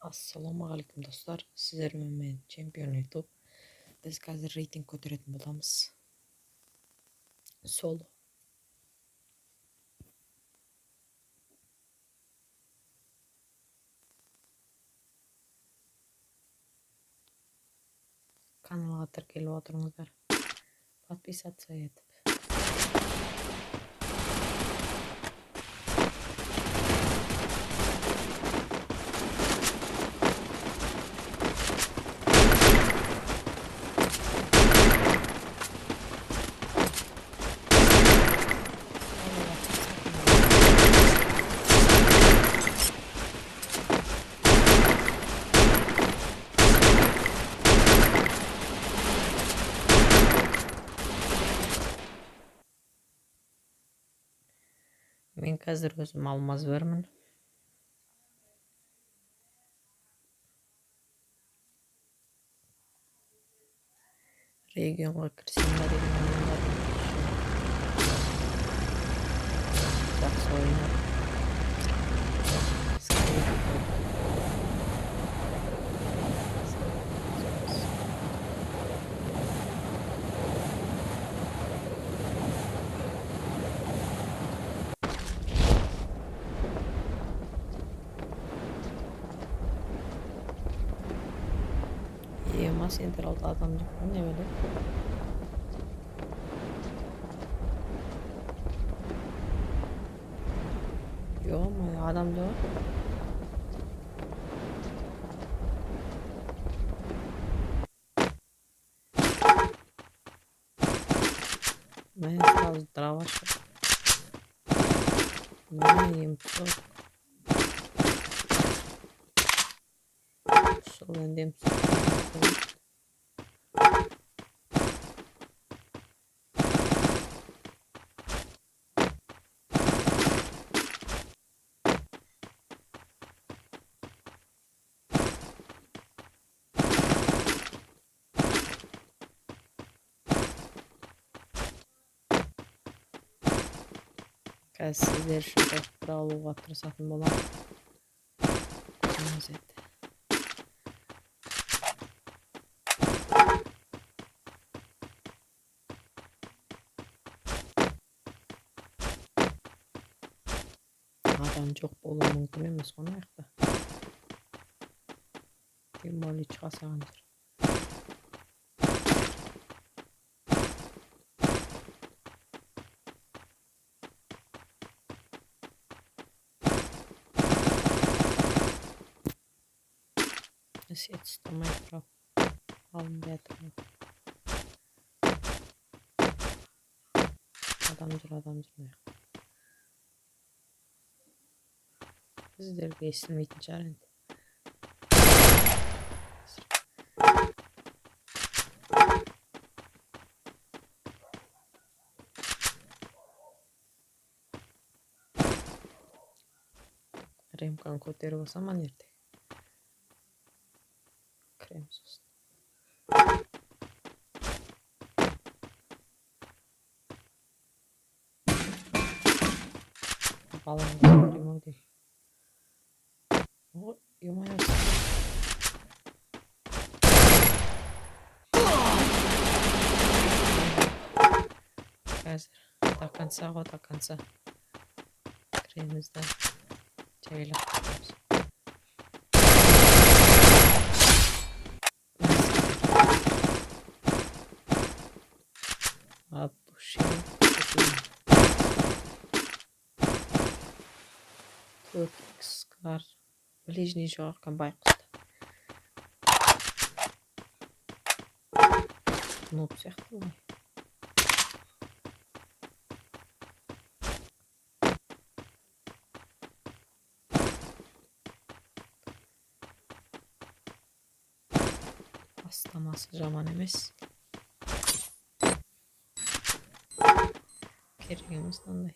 Ассалаумағалейкум достар, сіздермен мен чемпион ютуб. Біз қазір рейтинг көтеретін боламыз. Соло. Каналға тіркеліп отырыңыздар. Подписаться етіп. Мен қазір өзім алмаз бармын. Регионға кірсем жақсы ойнап. Ема централда адам жоқ па, не böyle? Yok adam жоқ. Мен сразу дровашка. Мен çok. Сол ендем. Қазір сіздер үшін тоқтыра алуға тырысатын боламын. Көріңіз еді. Адам жоқ болуы мүмкін емес қой аяқта. Тем более шыға салған жер. Свет ұстамай тұрап алынбай жатыр. Адам жүр аяқта. Сіздерге естілмейтін шығар енді. Ремканы көтеріп алсам ана ертең. Крем сосын. Баланға көреймау дейм. Ой, ё-моё. Қазір до конца кремізді жайлап тұрамыз. От души. Төртікскар. Ближний жоғарқан байқұсты. Нұп сияқты ғой. Бастамасы жаман емес. Керегіміз қандай.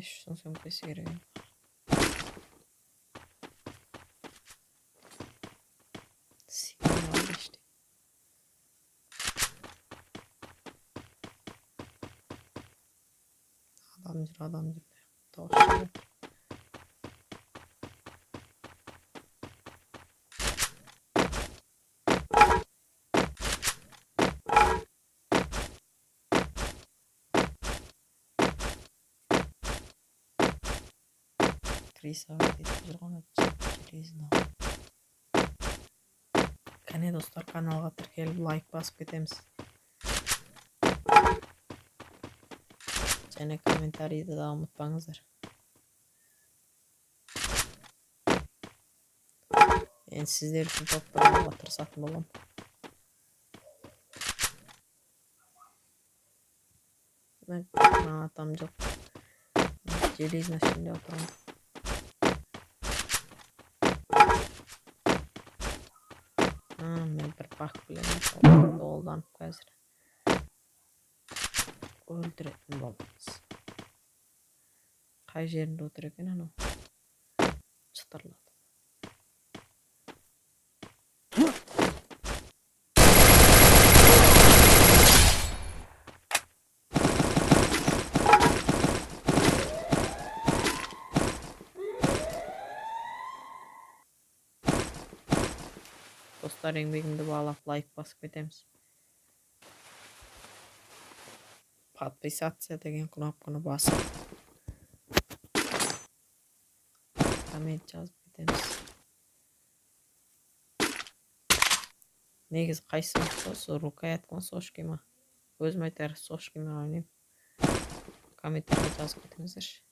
Şunun söмкесі керек. Sinyal işte. Adam жүр. Таушы. Криса кетіп жүрген железно. Кәне достар, каналға тіркеліп лайк басып кетеміз. Және комментарийді да ұмытпаңыздар. Енді сіздер үшін топтарға тырысатын болам. Гранатам жоқ. Железно ішінде отырам. Мен бір бак білемін. Долданып қазір. Өлтіретін боламыз. Қай жерінде отыр екен анау? Çıtırladı. Dostlar, еңбегімді бағалап лайк басып кетеміз. Подписаться деген кнопканы басып коммент жазып кетеміз. Негізі қайсы осы рукоятка ма, сошки ма? Өзім айтар, сошкимен ойнаймын. Комменттерге жазып кетіңіздерші.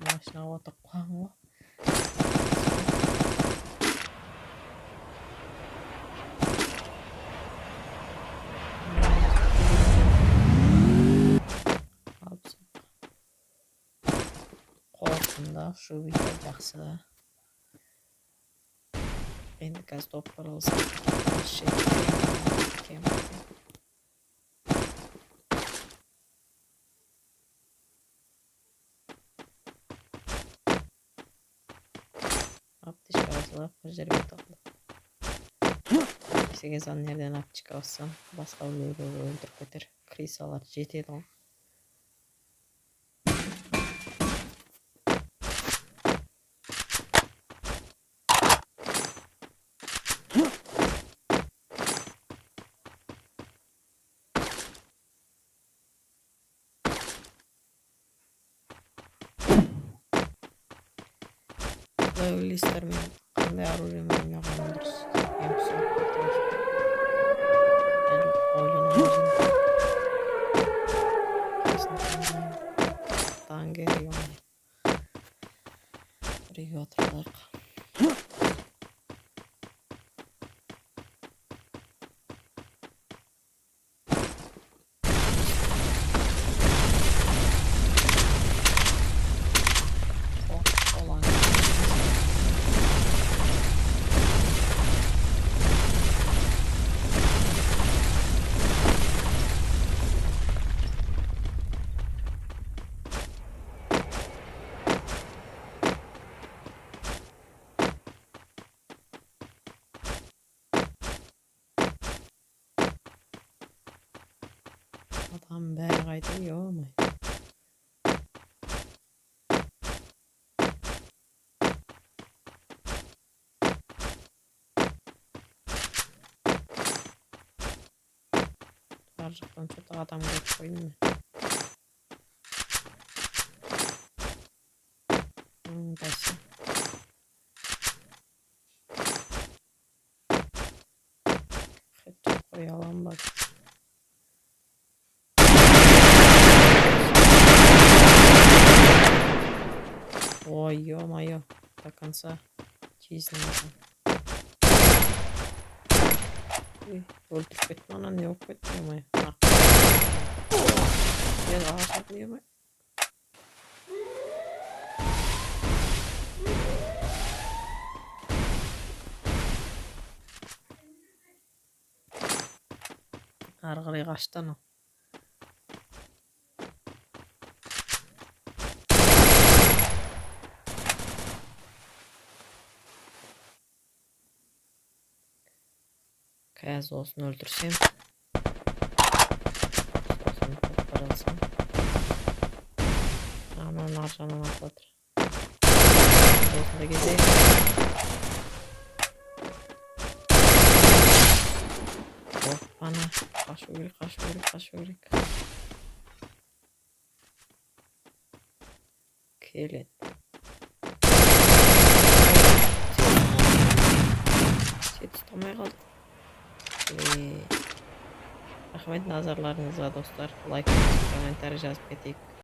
Машинаға отырып қалған ғой. Қорытында шу видео жақсы. Енді қазір топтар алсам. Аптечка алсалар, қожарбек тоқылып. Сегіз нерден аптечка алсам, басқа өлеуді өлтіріп кетер. Крисалар жетеді ғой. құдай ойлайсыздар мен қандай оружиемен ойнағаным дұрыс екенін сұрап кетті. Әлі ойланамын. Kesin tangayım. Tan geliyorum. Buraya oturduk. Olan. Adam beri kaydı yok mu? Arjıktan çok adam geçip koyayım mı? Daysa. Hep koyalım bak. Ой, ё-моё, до конца чизненного. Өлтіріп кеттім, ана не болып кетті, ё-моё. Мен ағашатын, ё-моё. Ары қарай қашты анау. Қазір осыны өлтірсем. Сосын тоқтар алсам. Ананы аржанын атып жатыр. Осында кезейік. Оппана. Қашу керек. Келеді. Сет ұстамай қалды. Рахмет назарларыңызға достар. Лайк, комментарий жазып кетейік.